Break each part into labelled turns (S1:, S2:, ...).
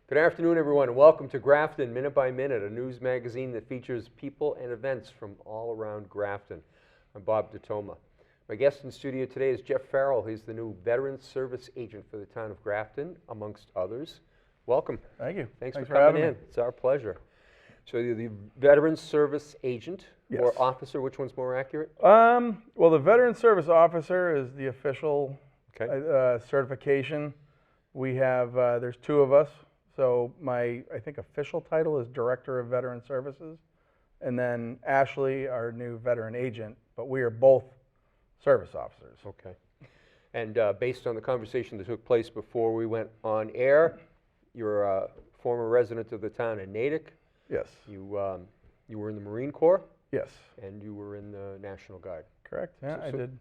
S1: Good afternoon, everyone, and welcome to Grafton Minute by Minute, a news magazine that features people and events from all around Grafton. I'm Bob DeToma. My guest in studio today is Jeff Farrell. He's the new Veterans Service Agent for the town of Grafton, amongst others. Welcome.
S2: Thank you.
S1: Thanks for coming in. It's our pleasure. So you're the Veterans Service Agent or officer. Which one's more accurate?
S2: Well, the Veterans Service Officer is the official certification. We have, there's two of us. So my, I think, official title is Director of Veteran Services. And then Ashley, our new veteran agent, but we are both service officers.
S1: Okay. And based on the conversation that took place before we went on air, you're a former resident of the town in Natick.
S2: Yes.
S1: You were in the Marine Corps?
S2: Yes.
S1: And you were in the National Guard?
S2: Correct, yeah. I did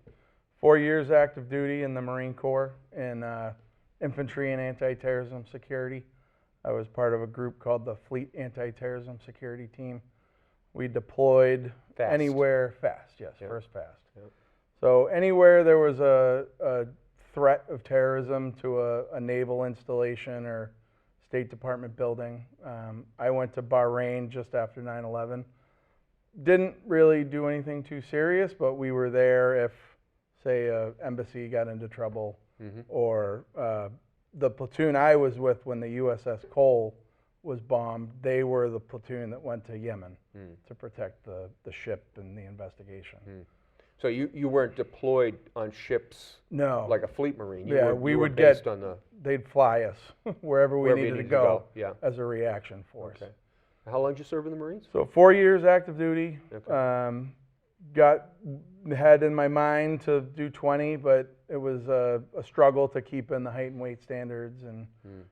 S2: 4 years active duty in the Marine Corps in infantry and anti-terrorism security. I was part of a group called the Fleet Anti-Terrorism Security Team. We deployed anywhere fast, yes, first fast. Yep. So anywhere there was a threat of terrorism to a naval installation or State Department building. I went to Bahrain just after 9/11. Didn't really do anything too serious, but we were there if, say, an embassy got into trouble or the platoon I was with when the USS Cole was bombed, they were the platoon that went to Yemen to protect the ship and the investigation.
S1: So you weren't deployed on ships?
S2: No.
S1: Like a fleet marine?
S2: We would get, they'd fly us wherever we needed to go as a reaction force. Okay.
S1: How long did you serve in the Marines?
S2: So 4 years active duty. Okay. Had in my mind to do 20, but it was a struggle to keep in the height and weight standards, and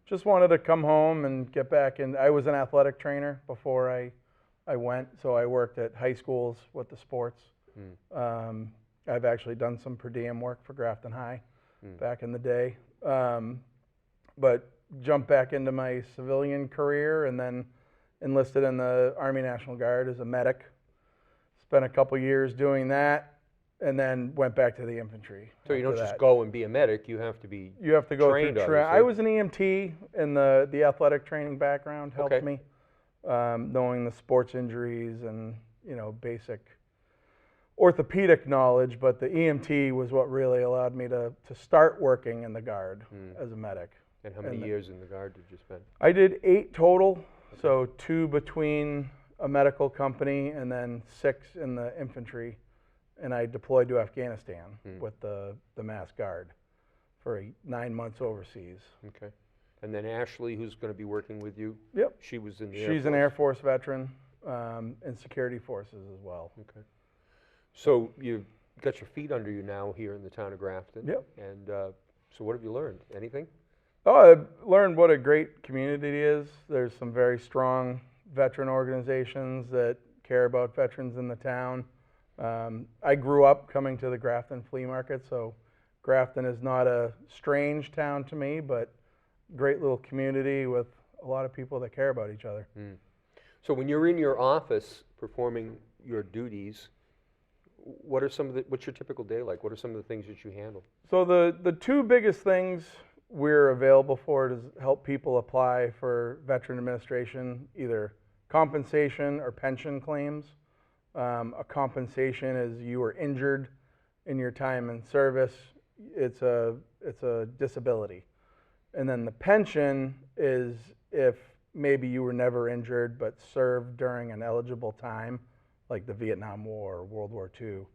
S2: just wanted to come home and get back in. I was an athletic trainer before I went, so I worked at high schools with the sports. I've actually done some per diem work for Grafton High back in the day, but jumped back into my civilian career and then enlisted in the Army National Guard as a medic. Spent a couple years doing that, and then went back to the infantry.
S1: So you don't just go and be a medic; you have to be.
S2: You have to go through training. I was an EMT, and the athletic training background helped me, knowing the sports injuries and basic orthopedic knowledge. But the EMT was what really allowed me to start working in the Guard as a medic.
S1: And how many years in the Guard did you spend?
S2: I did 8 total, so 2 between a medical company and then 6 in the infantry, and I deployed to Afghanistan with the Mass Guard for 9 months overseas. Okay.
S1: And then Ashley, who's going to be working with you?
S2: Yep.
S1: She was in the Air Force.
S2: She's an Air Force veteran and security forces as well.
S1: Okay. So you've got your feet under you now here in the town of Grafton.
S2: Yep.
S1: And so what have you learned? Anything?
S2: Oh, I've learned what a great community it is. There's some very strong veteran organizations that care about veterans in the town. I grew up coming to the Grafton flea market, so Grafton is not a strange town to me, but great little community with a lot of people that care about each other.
S1: So when you're in your office performing your duties, what's your typical day like? What are some of the things that you handle? So
S2: the 2 biggest things we're available for to help people apply for veteran administration, either compensation or pension claims. A compensation is you were injured in your time in service. It's a disability. And then the pension is if maybe you were never injured but served during an eligible time, like the Vietnam War or World War II,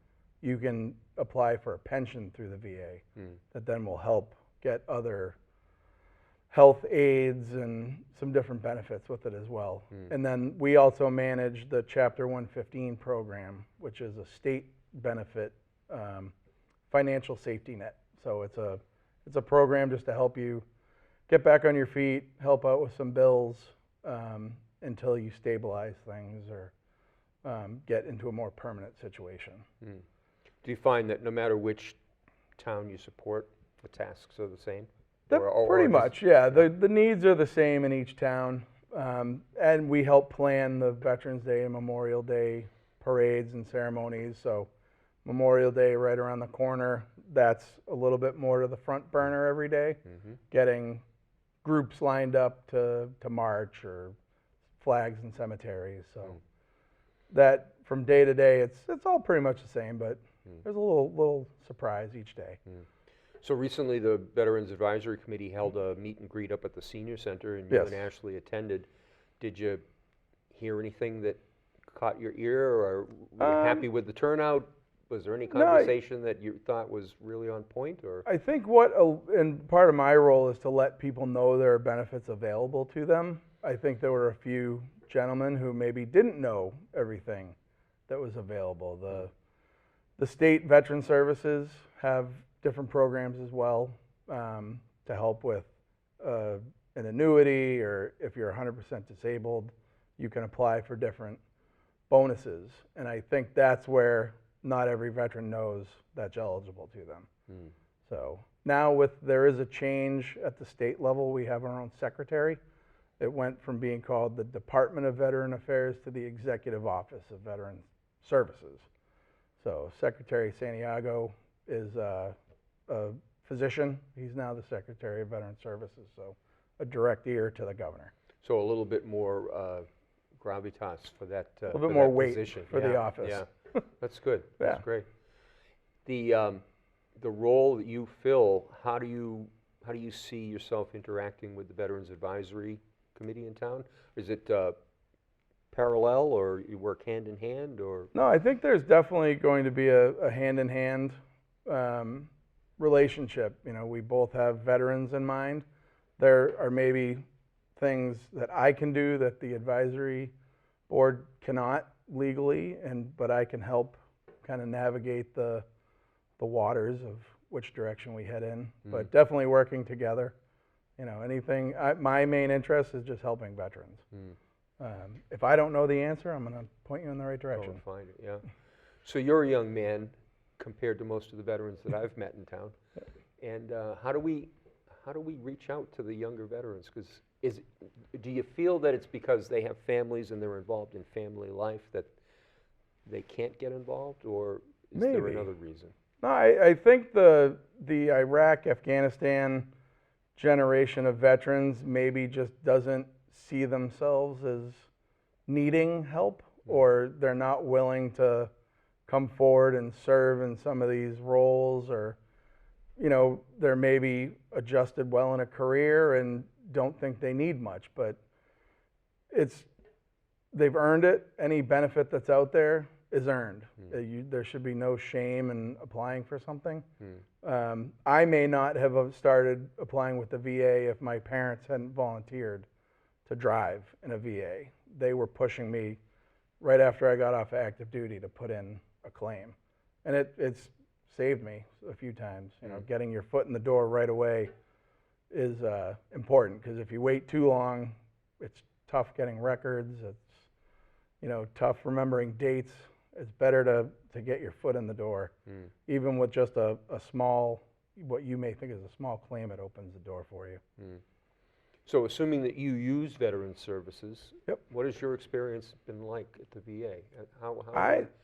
S2: you can apply for a pension through the VA that then will help get other health aids and some different benefits with it as well. And then we also manage the Chapter 115 program, which is a state benefit financial safety net. So It's a program just to help you get back on your feet, help out with some bills until you stabilize things or get into a more permanent situation.
S1: Mm. Do you find that no matter which town you support, the tasks are the same?
S2: Pretty much, yeah. The needs are the same in each town. And we help plan the Veterans Day and Memorial Day parades and ceremonies. So Memorial Day right around the corner, that's a little bit more to the front burner every day.
S1: Mm-hmm.
S2: Getting groups lined up to march or flags in cemeteries. So that from day to day, it's all pretty much the same, but there's a little surprise each day.
S1: So recently, the Veterans Advisory Committee held a meet and greet up at the Senior Center, and you
S2: Yes.
S1: and Ashley attended. Did you hear anything that caught your ear, or were you happy with the turnout? Was there any conversation that you thought was really on point? Or
S2: I think and part of my role is to let people know there are benefits available to them. I think there were a few gentlemen who maybe didn't know everything that was available. The state veteran services have different programs as well to help with an annuity, or if you're 100% disabled, you can apply for different bonuses. And I think that's where not every veteran knows that's eligible to them. So now there is a change at the state level. We have our own secretary. It went from being called the Department of Veteran Affairs to the Executive Office of Veteran Services. So Secretary Santiago is a physician. He's now the Secretary of Veteran Services, so a direct ear to the governor.
S1: so a little bit more gravitas for that.
S2: A little bit more weight
S1: position.
S2: for the office.
S1: Yeah, that's good. That's
S2: Yeah.
S1: great. The role that you fill, how do you see yourself interacting with the Veterans Advisory Committee in town? Is it parallel, or you work hand in hand, or?
S2: No, I think there's definitely going to be a hand-in-hand relationship. You know, we both have veterans in mind. There are maybe things that I can do that the advisory board cannot legally, but I can help kind of navigate the waters of which direction we head in. But definitely working together. You know, my main interest is just helping veterans. If I don't know the answer, I'm going to point you in the right direction.
S1: Go and find it, yeah. So you're a young man compared to most of the veterans that I've met in town. And how do we reach out to the younger veterans? Because do you feel that it's because they have families and they're involved in family life that they can't get involved, or is there
S2: Maybe.
S1: another reason?
S2: No, I think the Iraq, Afghanistan generation of veterans maybe just doesn't see themselves as needing help, or they're not willing to come forward and serve in some of these roles, or, you know, they're maybe adjusted well in a career and don't think they need much, but they've earned it. Any benefit that's out there is earned. There should be no shame in applying for something. I may not have started applying with the VA if my parents hadn't volunteered to drive in a VA. They were pushing me right after I got off active duty to put in a claim. And it's saved me a few times. You know, getting your foot in the door right away is important, because if you wait too long, it's tough getting records. It's, you know, tough remembering dates. It's better to get your foot in the door. Even with just a small, what you may think is a small claim, it opens the door for you.
S1: So assuming that you use veteran services,
S2: Yep.
S1: what has your experience been like at the VA?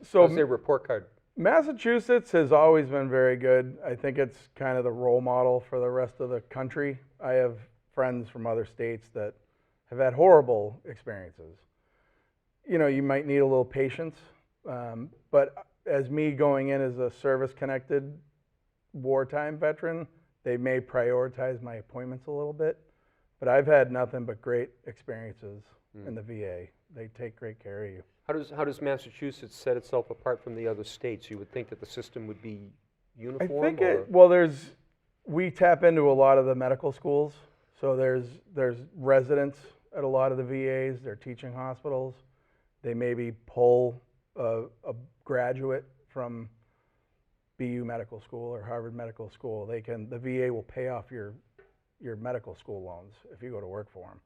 S2: So
S1: how's their report card?
S2: Massachusetts has always been very good. I think it's kind of the role model for the rest of the country. I have friends from other states that have had horrible experiences. You know, you might need a little patience, but as me going in as a service-connected wartime veteran, they may prioritize my appointments a little bit. But I've had nothing but great experiences in the VA. They take great care of you.
S1: How does Massachusetts set itself apart from the other states? You would think that the system would be uniform?
S2: I think we tap into a lot of the medical schools. So there's residents at a lot of the VAs. They're teaching hospitals. They maybe pull a graduate from BU Medical School or Harvard Medical School, the VA will pay off your medical school loans if you go to work for them.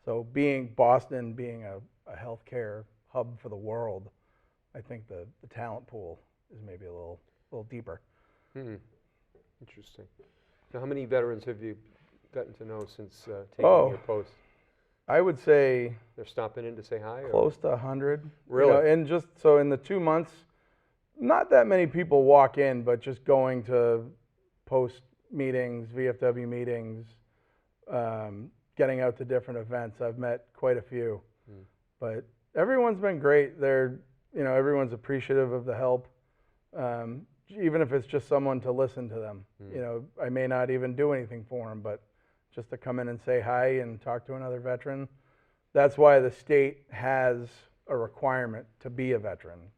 S2: So Boston being a healthcare hub for the world, I think the talent pool is maybe a little deeper.
S1: Interesting. Now, how many veterans have you gotten to know since taking your post?
S2: I would say
S1: They're stopping in to say hi?
S2: Close to 100.
S1: Really?
S2: You know, and just so in the 2 months, not that many people walk in, but just going to post meetings, VFW meetings, getting out to different events. I've met quite a few, but everyone's been great. Everyone's appreciative of the help, even if it's just someone to listen to them. You know, I may not even do anything for them, but just to come in and say hi and talk to another veteran. That's why the state has a requirement to be a veteran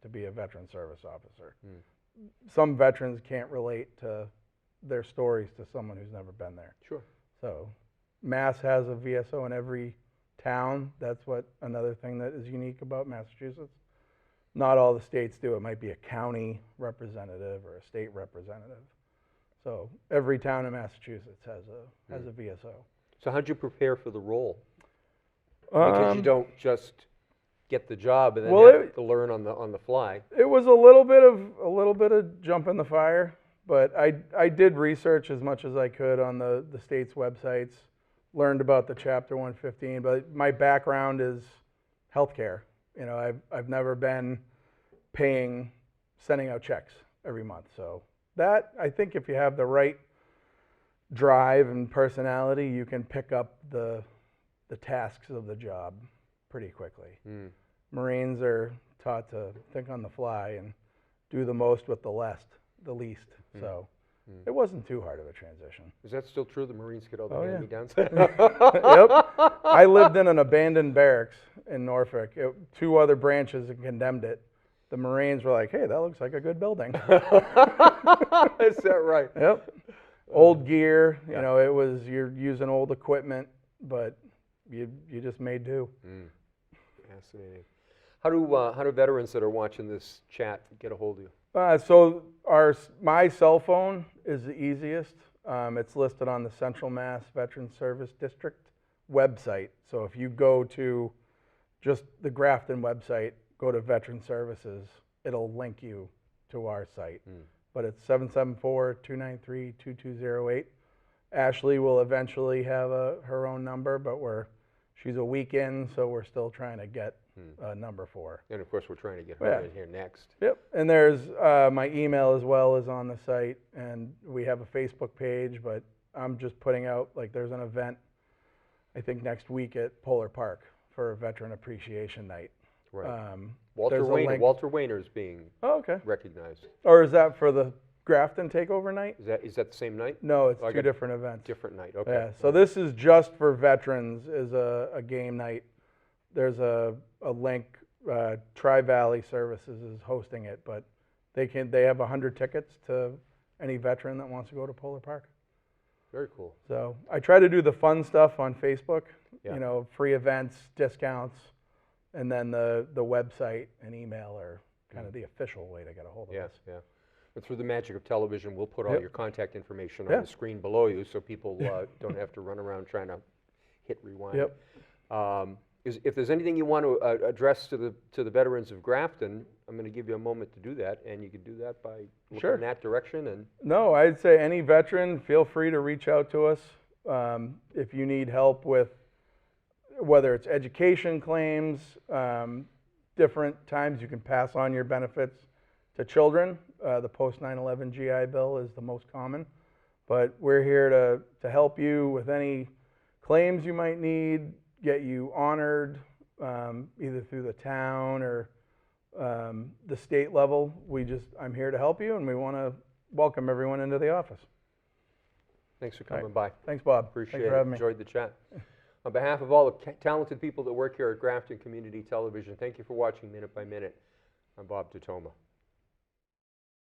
S2: service officer. Some veterans can't relate to their stories to someone who's never been there.
S1: Sure.
S2: So Mass has a VSO in every town. That's another thing that is unique about Massachusetts. Not all the states do. It might be a county representative or a state representative. So every town in Massachusetts has a VSO.
S1: So how'd you prepare for the role? Because you don't just get the job and then have to learn on the fly.
S2: It was a little bit of jump in the fire, but I did research as much as I could on the state's websites, learned about the Chapter 115, but my background is healthcare. You know, I've never been sending out checks every month. So that, I think if you have the right drive and personality, you can pick up the tasks of the job pretty quickly. Marines are taught to think on the fly and do the most with the least. So it wasn't too hard of a transition.
S1: Is that still true? The Marines get all the
S2: yeah.
S1: hand-me-downs?
S2: Yep. I lived in an abandoned barracks in Norfolk. 2 other branches had condemned it. The Marines were like, hey, that looks like a good building.
S1: Is that right?
S2: Yep. Old gear, you know, you're using old equipment, but you just made do.
S1: Fascinating. How do veterans that are watching this chat get a hold of you?
S2: So my cell phone is the easiest. It's listed on the Central Mass Veteran Service District website. So if you go to just the Grafton website, go to Veteran Services, it'll link you to our site. But it's 774-293-2208. Ashley will eventually have her own number, but she's a week in, so we're still trying to get a number for her.
S1: And of course, we're trying to get her in here next.
S2: Yep, and there's my email as well is on the site, and we have a Facebook page, but I'm just putting out, like there's an event, I think next week at Polar Park for a Veteran Appreciation Night.
S1: Right. Walter Wayner's being recognized.
S2: Or is that for the Grafton Takeover Night?
S1: Is that the same night?
S2: No, it's 2 different events.
S1: Different night, okay.
S2: Yeah, so this is just for veterans, is a game night. There's a link, Tri-Valley Services is hosting it, but they have 100 tickets to any veteran that wants to go to Polar Park.
S1: Very cool.
S2: So I try to do the fun stuff on Facebook, you know, free events, discounts, and then the website and email are kind of the official way to get a hold of us.
S1: Yeah. But through the magic of television, we'll put all your contact information on the screen below you so people don't have to run around trying to hit rewind. If there's anything you want to address to the veterans of Grafton, I'm going to give you a moment to do that, and you can do that by looking in that direction. And
S2: no, I'd say any veteran, feel free to reach out to us. If you need help with whether it's education claims, different times you can pass on your benefits to children. The post 9/11 GI Bill is the most common, but we're here to help you with any claims you might need, get you honored, either through the town or the state level. I'm here to help you, and we want to welcome everyone into the office.
S1: Thanks for coming by.
S2: Thanks, Bob.
S1: Appreciate
S2: Thanks for having
S1: it.
S2: me.
S1: Enjoyed the chat. On behalf of all the talented people that work here at Grafton Community Television, thank you for watching Minute by Minute. I'm Bob Tatoma.